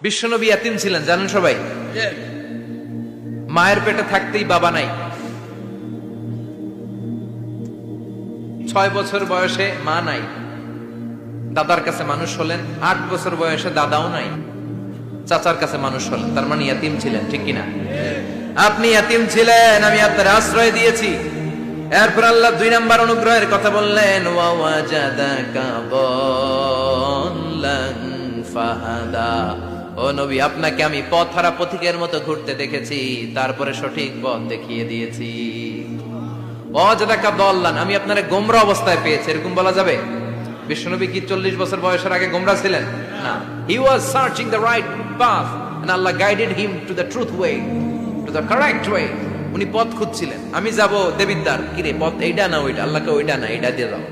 বিশ্বনবী ইয়াতিম ছিলেন জানেন সবাই। মায়ের পেটে থাকতেই বাবা নাই, 6 বছর বয়সে মা নাই, দাদার কাছে মানুষ হলেন, 8 বছর বয়সে দাদাও নাই, চাচার কাছে মানুষ হলেন, তার মানে ইয়াতিম ছিলেন, ঠিক কিনা? আপনি ইয়াতিম ছিলেন, আমি আপনার আশ্রয় দিয়েছি। এরপর আল্লাহ 2 নাম্বার অনুগ্রহের কথা বললেন, ওয়া ওয়াজাদাকা দাল্লান ফাহাদা। ও নবী, আপনাকে আমি পথহারা পথিকের মতো ঘুরতে দেখেছি, তারপরে সঠিক পথ দেখিয়ে দিয়েছি। ওয়াজাদাকা দাল্লান, আমি আপনারে গোমরা অবস্থায় পেয়েছি, এরকম বলা যাবে? বিশ্বনবী কি 40 বছর বয়সের আগে গোমরা ছিলেন? না, he was searching the right path and Allah guided him to the truth way, to the correct way. উনি পথ খুঁজছিলেন। আমি যাব দেবিদ্দার, কি রে পথ এইটা না ওইটা? আল্লাহকে ওইটা না এটা দিয়ে যাও,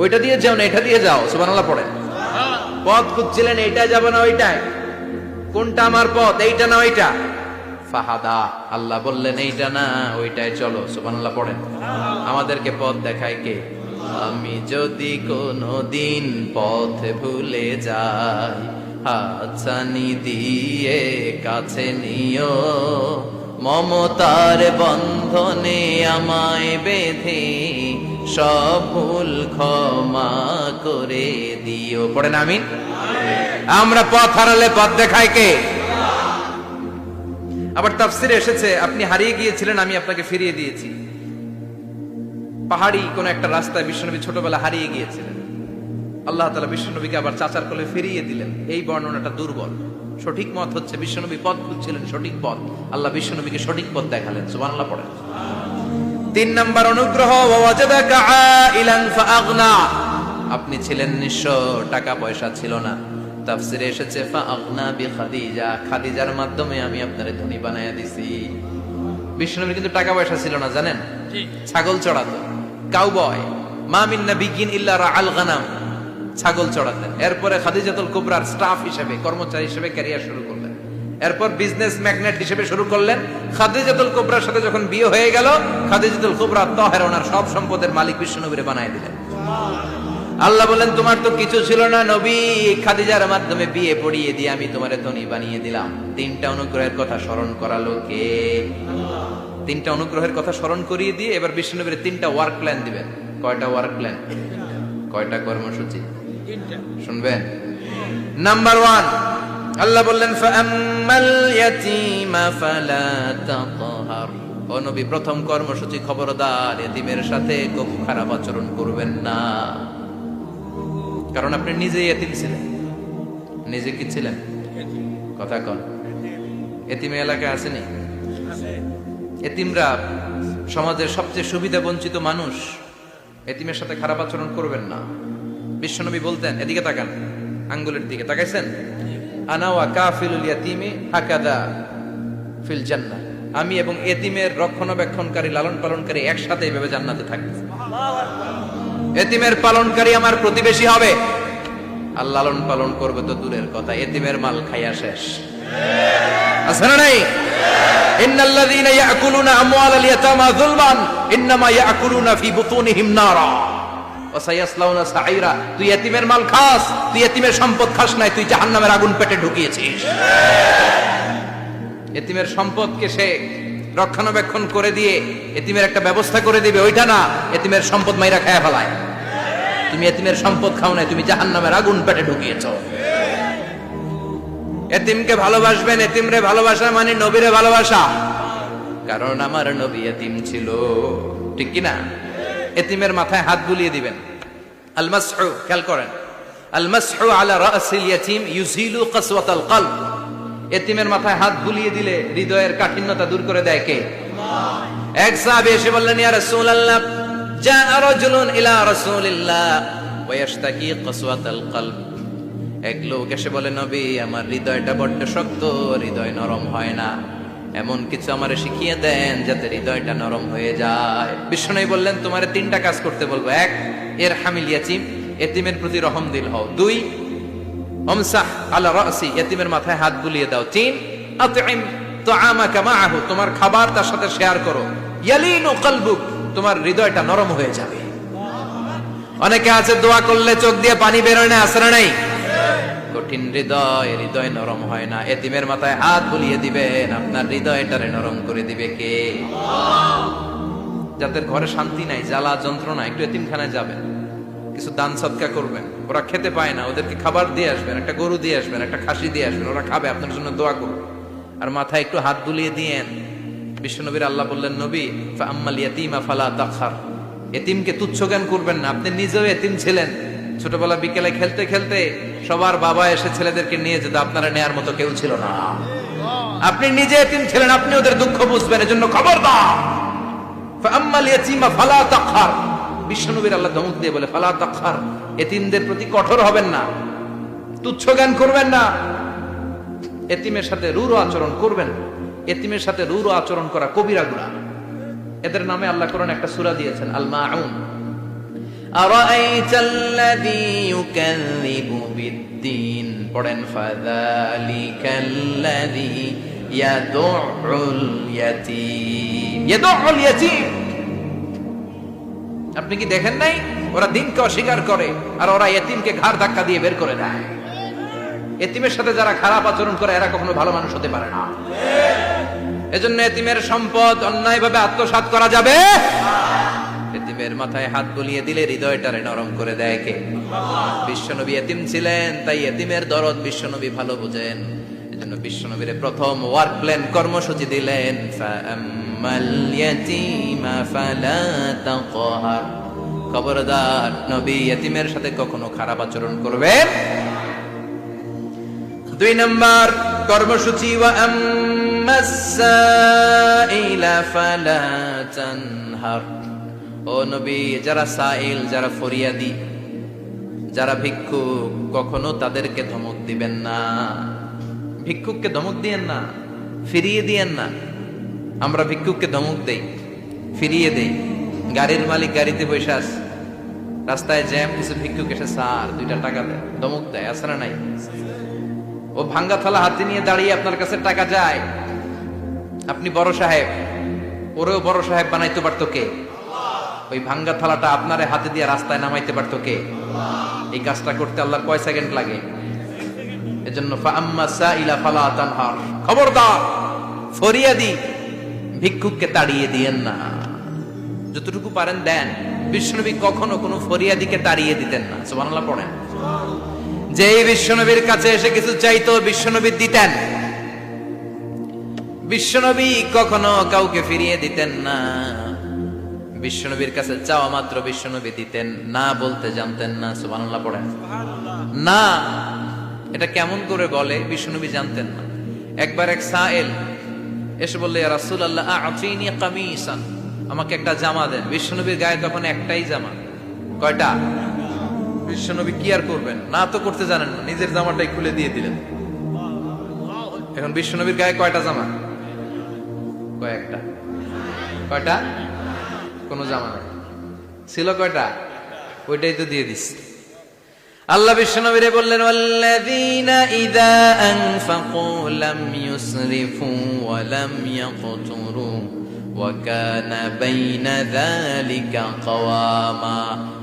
ওইটা দিয়ে যাও না এটা দিয়ে যাও, সুবহানাল্লাহ পড়েন। পথ খুঁজছিলেন, এইটা যাব না ওইটাই, কোনটা আমার পথ, এইটা না ওইটা? ফাহাদা, আল্লাহ বললেন এইটা না ওইটাই চলো, সুবহানাল্লাহ পড়েন। আমাদেরকে পথ দেখায় কে? আমি যদি কোনদিন পথ ভুলে যাই, হাতছানি দিয়ে কাছে নিও, মমতার বন্ধনে আমায় বেঁধে সব ভুল ক্ষমা করে দিও। পড়েন আমিন। আমরা পথ হারালে পথ দেখায় কে? আবার তাফসিরে এসেছে, আপনি হারিয়ে গিয়েছিলেন, আমি আপনাকে ফিরিয়ে দিয়েছি। পাহাড়ি কোন একটা রাস্তায় বিশ্বনবী ছোটবেলা হারিয়ে গিয়েছিলেন, আল্লাহ তাআলা বিশ্বনবীকে আবার চাচার কোলে ফিরিয়ে দিলেন। এই বর্ণনাটা দুর্বল। সঠিক মত হচ্ছে বিশ্বনবী পথ খুঁজছিলেন, সঠিক পথ, আল্লাহ বিশ্বনবীকে সঠিক পথ দেখালেন, সুবহানাল্লাহ পড়েন। 3 নাম্বার অনুগ্রহ, ওয়াজাদাকা আইলান ফাআগনা, আপনি ছিলেন নিঃস্ব, টাকা পয়সা ছিল না। তাফসিরে এসেছে ফাআগনা বিখাদিজা, খাদিজার মাধ্যমে আমি আপনারে ধনী বানায়া দিছি। বিশ্বনবীর কিন্তু টাকা পয়সা ছিল না জানেন, ছাগল চড়াতো, কাউবয়। মা মিন নাবিয়্যিন ইল্লা রাআল গানাম, ছাগল চড়াতেন। এরপরে খাদিজাতুল কুবরার স্টাফ হিসেবে, কর্মচারী হিসেবে ক্যারিয়ার শুরু করলেন। এরপর বিজনেস ম্যাগনেট হিসেবে শুরু করলেন। খাদিজাতুল কুবরার সাথে যখন বিয়ে হয়ে গেল, খাদিজাতুল কুবরা তাহেরা ওনার সব সম্পদের মালিক বিশ্বনবীরে বানায় দিলেন। আল্লাহ বলেন, তোমার তো কিছু ছিল না নবী, খাদিজার মাধ্যমে বিয়ে পড়িয়ে দিয়ে আমি তোমারে ধনী বানিয়ে দিলাম। 3টা অনুগ্রহের কথা স্মরণ করালো কে? 3টা অনুগ্রহের কথা স্মরণ করিয়ে দিয়ে এবার বিশ্বনবীর 3টা ওয়ার্ক প্ল্যান দিবেন। কয়টা ওয়ার্ক প্ল্যান? কয়টা কর্মসূচি? 3টা। শুনবেন। নাম্বার 1, আল্লাহ বললেন, ফাআম্মাল ইয়াতীমা ফালা তাকহার। ও নবী, প্রথম কর্মসূচি, খবরদার এতিমের সাথে খুব খারাপ আচরণ করবেন না। কারণ আপনি নিজেই এতিম ছিলেন। নিজে কি ছিলেন? কথা কন। এতিমে এলাকায় আসেনি? এতিমরা সমাজের সবচেয়ে সুবিধা বঞ্চিত মানুষ। এতিমের সাথে খারাপ আচরণ করবেন না। বিশ্বনবী বলতেন, এদিকে তাকান, আঙ্গুলের দিকে তাকাইছেন, আনা ওয়া কাফিলুল ইয়াতীমি হাকাদা ফিল জান্নাহ, আমি এবং এতিমের রক্ষণাবেক্ষণকারী, লালন পালনকারী একসাথে এইভাবে জান্নাতে থাকবে। এতিমের পালনকারী আমার প্রতিবেশী হবে, আর লালন পালন করবে তো দূরের কথা, এতিমের মাল খাইয়া শেষ। আছে না নাই? ইন্নাল্লাযীনা ইয়াকুলুনা আমওয়ালাল ইয়াতামা যুলমান ইন্নামা ইয়াকুলুনা ফি বুতুনিহিম নারা ওয়া সায়াসলাউনা সাঈরা। তুই এতিমের মাল খাস, তুই এতিমের সম্পদ খাস নাই, তুই জাহান্নামের আগুন পেটে ঢুকিয়েছিস। এতিমের সম্পদকে সে রক্ষণাবেক্ষণ করে দিয়ে এতিমের একটা ব্যবস্থা করে দিবে, ওইটা না, এতিমের সম্পদ মাইরা খায়া ফেলায়। তুমি এতিমের সম্পদ খাও নাই, তুমি জাহান্নামের আগুন পেটে ঢুকিয়েছো। এতিমকে ভালোবাসবেন, এতিমরে ভালোবাসা মানে নবীরে ভালোবাসা। কারণ আমার নবী এতিম ছিল, ঠিক কি না? এতিমের মাথায় হাত বুলিয়ে দিবেন। আল মাসহু, খেয়াল করেন, আল মাসহু আলা রাসিল ইয়াতীম ইউজিলু কাসওয়াতাল কলব। এতিমের মাথায় হাত বুলিয়ে দিলে হৃদয়ের কাঠিন্যতা দূর করে দেয় কে? আল্লাহ। এক সাহাবী এসে বললেন, ইয়া রাসূলুল্লাহ, জাআ রাজুলুন ইলা রাসূলিল্লাহ ওয়া ইয়াশতাকি কাসওয়াতাল কলব। এক লোক এসে বলে, নবী, আমার হৃদয়টা বড্ড শক্ত, হৃদয় নরম হয় না, এমন কিছু আমারে শিখিয়ে দেন যাতে হৃদয়টা নরম হয়ে যায়। বিশ্বনবী বললেন, তোমারে 3টা কাজ করতে বলবো। 1, ইরহামিল ইয়াতীম, এতিমের প্রতি রহম দিল হও। 2, আমসাহ আলা রাসি, এতিমের মাথায় হাত বুলিয়ে দাও। 3, আতইম তুআমাকা মাআহু, তোমার খাবার তার সাথে শেয়ার করো। ইয়ালিনু কলবুক, তোমার হৃদয়টা নরম হয়ে যাবে। অনেকে আছে দোয়া করলে চোখ দিয়ে পানি বের হয় না, আছে না নাই? কঠিন হৃদয়, হৃদয় নরম হয় না। এতিমের মাথায় হাত বুলিয়ে দিবেন, আপনার হৃদয়টারে নরম করে দিবে কে? যাদের ঘরে শান্তি নাই, জ্বালা যন্ত্রণা, একটু এতিমখানায় যাবেন, কিছু দান সদকা করবেন। ওরা খেতে পায় না, ওদেরকে খাবার দিয়ে আসবেন, একটা গরু দিয়ে আসবেন, একটা খাসি দিয়ে আসবেন, ওরা খাবে, আপনার জন্য দোয়া করবে। আর মাথায় একটু হাত বুলিয়ে দিয়েন। বিশ্বনবীর আল্লাহ বললেন, নবী ফাআম্মাল ইয়াতীমা ফালা তাখহার, এতিমকে তুচ্ছ জ্ঞান করবেন না। আপনি নিজেও এতিম ছিলেন, ছোটবেলা বিকেলে খেলতে খেলতে সবার বাবা এসে ছেলেদেরকে নিয়ে যেত, আপনারা নেয়ার মতো কেউ ছিল না। আপনি নিজে এতিম ছিলেন, আপনি ওদের দুঃখ বুঝবেন, এজন্য খবরদার ফাআম্মাল ইয়াতীমা ফালা তাখহার। বিশ্বনবীর আল্লাহ ধমক দিয়ে বলে ফালা তাখহার, এতিমদের প্রতি কঠোর হবেন না, তুচ্ছ জ্ঞান করবেন না, এতিমের সাথে রূঢ় আচরণ করবেন। এতিমের সাথে রূঢ় আচরণ করা কবিরা গুনাহ। এদের নামে আল্লাহ কোরআনে একটা সূরা দিয়েছেন, আল মাউন। আরাআইতাল্লাযী ইউকাযযিবু বিদ্দীন, পড়েন ফাযালিকাল্লাযী ইয়াদুউল ইয়াতীম। ইয়াদুউল ইয়াতীম, আপনি কি দেখেন নাই? ওরা দিনকে অস্বীকার করে আর ওরা এতিমকে ঘাড় ধাক্কা দিয়ে বের করে দেয়। এতিমের সাথে যারা খারাপ আচরণ করে এরা কখনো ভালো মানুষ হতে পারে না। এজন্য এতিমের সম্পদ অন্যায়ভাবে আত্মসাৎ করা যাবে। এতিমের মাথায় হাত বুলিয়ে দিলে হৃদয়টারে নরম করে দেয় কে? বিশ্বনবী এতিম ছিলেন, তাই এতিমের দরদ বিশ্বনবী ভালো বুঝেন। এজন্য বিশ্বনবীর প্রথম ওয়ার্ক প্ল্যান কর্মসূচি দিলেন, ফাআম্মাল ইয়াতীমা ফালা তাকহার। খবরদার, নবী এতিমের সাথে কখনো খারাপ আচরণ করবেন। 2 নম্বর কর্মসূচি, ওয়া আম্মাস সাইলা ফালা তানহার। ও নবী, যারা সাইল, যারা ফরিয়াদি, যারা ভিক্ষুক, কখনো তাদেরকে ধমক দিবেন না। ভিক্ষুককে ধমক দিয়েন না, ফিরিয়ে দিয়েন না। আমরা ভিক্ষুককে ধমক দেই, ফিরিয়ে দেই। গাড়ির মালিক গাড়িতে বসে আছে, রাস্তায় জ্যাম, কিছু ভিক্ষুক এসে স্যার 2টা টাকা দেয়, ধমক দেয়, আছে না নাই? ও ভাঙ্গা থালা হাতে নিয়ে দাঁড়িয়ে আপনার কাছে টাকা চায়। আপনি বড় সাহেব, ওরেও বড় সাহেব বানাইতে পারতো কে? ওই ভাঙ্গা থালাটা আপনারে হাতে দিয়ে রাস্তায় নামাইতে পারতো কে? এই কাজটা করতে আল্লাহর কয় সেকেন্ড লাগে? এজন্য ফাআম্মা সাইলা ফালা তানহার, খবরদার, ফরিয়াদি ভিক্ষুককে তাড়িয়ে দিয়েন না। যতটুকু পারেন দেন। বিশ্বনবী কখনো কোনো ফরিয়াদিকে তাড়িয়ে দিতেন না। সুবহানাল্লাহ পড়েন। যেই বিশ্বনবীর কাছে এসে কিছু চাইতো, বিশ্বনবী দিতেন। বিশ্বনবী কখনো কাউকে ফিরিয়ে দিতেন না। বিশ্বনবীর কাছে চাওয়া মাত্র বিশ্বনবী দিতেন, না বলতে জানতেন না। সুবহানাল্লাহ পড়েন। না, এটা কেমন করে বলে বিশ্বনবী জানতেন না। একবার এক সাইল এসে বললে, ইয়া রাসূলুল্লাহ আ'তিনি কামিসান, আমাকে একটা জামা দেন। বিশ্বনবীর গায়ে তখন একটাই জামা। কয়টা? বিশ্বনবী কি আর করবেন, না তো করতে জানেন না, নিজের জামাটাই খুলে দিয়ে দিলেন। এখন বিশ্বনবীর গায়ে কয়টা জামা? কয়েকটা। কয়টা? কোনো জামা নেই, ছিল কয়টা? ওইটাই তো দিয়ে দিস। আল্লাহ বিশ্বনবীরে বললেন, ওয়াল্লাযীনা ইযা আনফাকু লাম ইউসরিফু ওয়া লাম ইয়াকতুরু ওয়া কানা বাইনা যালিকা কাওয়ামা।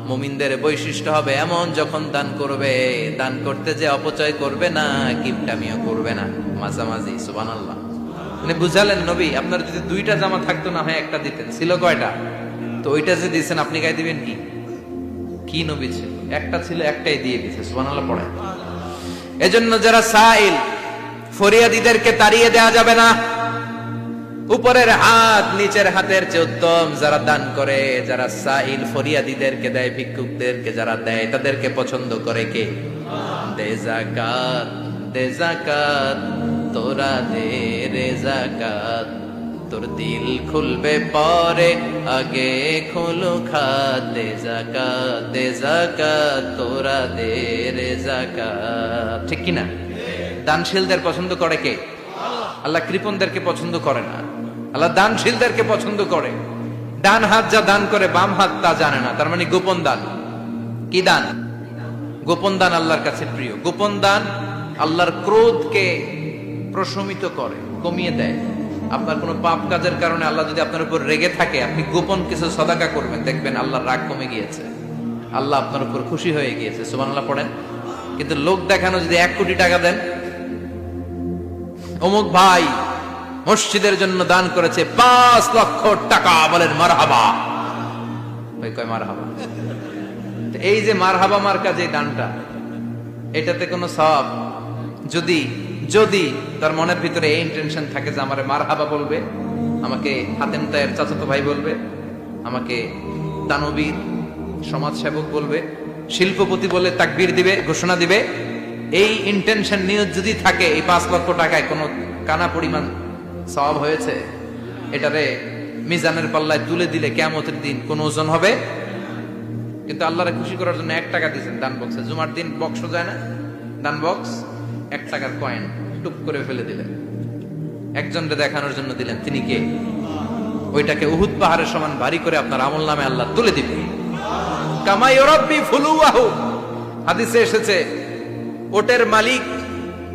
মুমিনদের বৈশিষ্ট্য হবে এমন, যখন দান করবে, দান করতে যে অপচয় করবে না, কিপটামিও করবে না, মাঝামাঝি। সুবহানাল্লাহ। মানে বুঝালেন নবী, আপনার যদি 2টা জামা থাকতো না হয় একটা দিতেন। ছিল কয়টা? তো ওইটা যে দিয়েছেন আপনি গায়ে দিবেন কি? কি নবী ছিল? একটা ছিল, একটাই দিয়ে দিয়েছে। সুবহানাল্লাহ পড়ে। এজন্য যারা সাইল, ফরিয়াদিদেরকে তাড়িয়ে দেওয়া যাবে না। উপরের হাত নিচের হাতের চেয়ে উত্তম। যারা দান করে, যারা সাইল ফরিয়াদিদেরকে দেয়, ভিক্ষুকদেরকে যারা দেয়, তাদেরকে পছন্দ করে কে? দে যাকাত, দে যাকাত, তোরা দে রে যাকাত, তোর দিল খুলবে পরে, আগে খুলু খাত। দে যাকাত, দে যাকাত, তোরা দে রে যাকাত। ঠিক কিনা? দানশীলদের পছন্দ করে কে? আল্লাহ কৃপণদেরকে পছন্দ করে না। আল্লাহ দানশীলদেরকে পছন্দ করে। ডান হাত যা দান করে, বাম হাত তা জানে না, তার মানে গোপন দান। কি দান? গোপন দান আল্লাহর কাছে প্রিয়। গোপন দান আল্লাহর ক্রোধকে প্রশমিত করে, কমিয়ে দেয়। আপনার কোনো পাপ কাজের কারণে আল্লাহ যদি আপনার উপর রেগে থাকে, আপনি গোপন কিছু সদাকা করবেন, দেখবেন আল্লাহর রাগ কমে গিয়েছে, আল্লাহ আপনার উপর খুশি হয়ে গিয়েছে। সুবহানাল্লাহ পড়েন। কিন্তু লোক দেখানো যদি 1 কোটি টাকা দেন, অমুক ভাই মসজিদের জন্য দান করেছে 5 লক্ষ টাকা, বলেন মারহাবা। ওই কয় মারহাবা। এই যে মারহাবা মার্কা যে দানটা, এটাতে কোনো সওয়াব যদি যদি তার মনের ভিতরে এই ইন্টেনশন থাকে যে আমারে মারহাবা বলবে, আমাকে হাতেম তায়ের চাচাতো ভাই বলবে, আমাকে দানবীর সমাজসেবক বলবে, শিল্পপতি বলে তাকবীর দিবে, ঘোষণা দিবে, এই ইন্টেনশন নিয়ে যদি থাকে, এই 5 লক্ষ টাকায় কোনো কানা পরিমাণ সওয়াব হয়েছে, এটারে মিজানের পাল্লায় তুলে দিলে কিয়ামতের দিন কোন ওজন হবে? কিন্তু আল্লাহরে খুশি করার জন্য 1 টাকা দিয়েছেন দান বক্সে। জুমার দিন বক্স যায় না, দান বক্স, 1 টাকার কয়েন টুপ করে ফেলে দিলেন, একজনকে দেখানোর জন্য দিলেন। তিনি কে? ওইটাকে উহুদ পাহাড়ের সমান ভারী করে আপনার আমল নামে আল্লাহ তুলে দিবে। কামা ইউরাব্বি ফুলুয়াহু, হাদিসে এসেছে, ওটের মালিক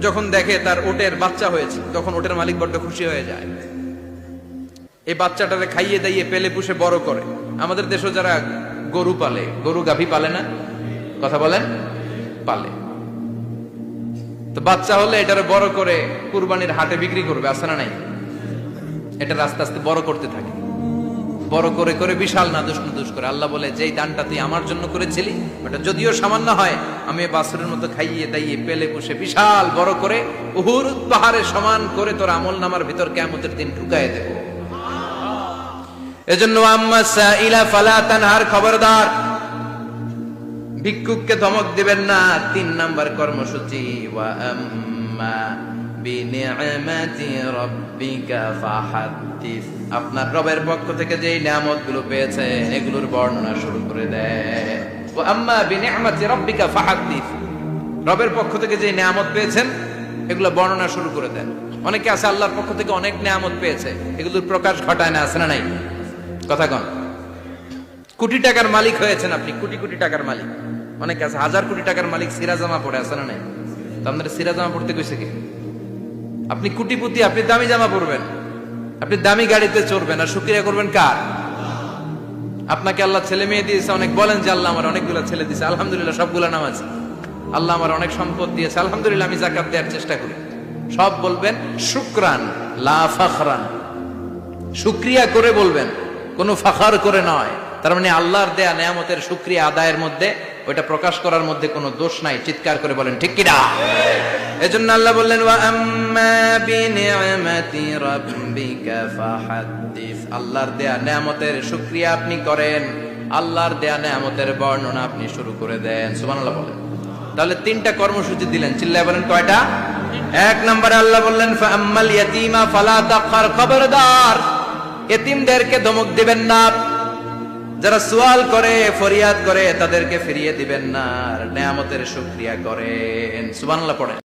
যখন দেখে তার ওটের বাচ্চা হয়েছে, তখন ওটের মালিক বড্ড খুশি হয়ে যায়। এই বাচ্চাটারে খাইয়ে দাইয়ে পেলে পুষে বড় করে। আমাদের দেশে যারা গরু পালে, গরু গাভী পালে না, কথা বলেন, পালে, তো বাচ্চা হলে এটারে বড় করে কুরবানির হাটে বিক্রি করবে, আছে না নাই? এটা আস্তে আস্তে বড় করতে থাকে, বড় করে করে বিশাল নাদুস নুদুস করে। আল্লাহ বলে, যেই দানটা তুই আমার জন্য করেছিলি, ওটা যদিও সামান্য হয়, আমি বাছুরের মতো খাইয়ে দাইয়ে পেলে পুষে বিশাল বড় করে উহুদ পাহাড়ের সমান করে তোর আমল নামার ভিতর কিয়ামতের দিন ঢুকায় দেব। এজন্য আম্মা সাইলা ফালা তানহার, খবরদার ভিক্ষুককে ধমক দিবেন না। 3 নাম্বার কর্মসূচি, ওয়া আম্মা বিনিআমাতি রাব্বিকা ফাহাদ্দিস, আপনার রবের পক্ষ থেকে যেই নিয়ামতগুলো পেয়েছেন এগুলোর বর্ণনা শুরু করে দেন। ওয়া আম্মা বিনিআমাতি রাব্বিকা ফাহাদ্দিস, রবের পক্ষ থেকে যে নিয়ামত পেয়েছেন এগুলো বর্ণনা শুরু করে দেন। অনেকে আছে আল্লাহর পক্ষ থেকে অনেক নিয়ামত পেয়েছে, এগুলোর প্রকাশ ঘটায় না, আছে না নাই? কথা কন। কোটি টাকার মালিক হয়েছেন আপনি, কোটি কোটি টাকার মালিক। অনেকে আছে 1000 কোটি টাকার মালিক, সিরা জামা পড়ে, আছে না নাই? তো আপনাদের সিরা জামা পড়তে কইছে কি? আপনি কোটিপতি, আপনি দামি জামা পরবেন, আপনি দামি গাড়িতে চড়বেন, আর শুকরিয়া করবেন কার? আপনাকে আল্লাহ ছেলে মেয়ে দিয়েছে, অনেক বলেন যে আল্লাহ আমার অনেকগুলো ছেলে দিয়েছে, আলহামদুলিল্লাহ সবগুলো নামাজ। আল্লাহ আমার অনেক সম্পদ দিয়েছে, আলহামদুলিল্লাহ আমি যাকাত দেওয়ার চেষ্টা করি। সব বলবেন শুকরান লা ফাখরান, শুকরিয়া করে বলবেন, কোনো ফাখার করে নয়। তার মানে আল্লাহর দেয়া নিয়ামতের শুকরিয়া আদায়ের মধ্যে, ওইটা প্রকাশ করার মধ্যে কোনো দোষ নাই। চিৎকার করে বলেন ঠিক কিনা? এজন্য আল্লাহ বললেন, ওয়া আম্মা বিনিআমাতি রাব্বিকা ফাহাদ্দিস, আল্লাহর দেয়া নিয়ামতের শুকরিয়া আপনি করেন, আল্লাহর দেয়া নিয়ামতের বর্ণনা আপনি শুরু করে দেন। সুবহানাল্লাহ বলেন। তাহলে 3টা কর্মসূচি দিলেন, চিল্লায় বলেন কয়টা? 1 নম্বরে আল্লাহ বললেন, ফা আম্মাল ইয়াতীমা ফালা তাকহার, খবরদার এতিমদেরকে ধমক দিবেন না, যারা সুয়াল করে ফরিয়াদ করে তাদেরকে ফিরিয়ে দিবেন না, আর নিয়ামতের শুকরিয়া করেন। সুবহানাল্লাহ পড়েন।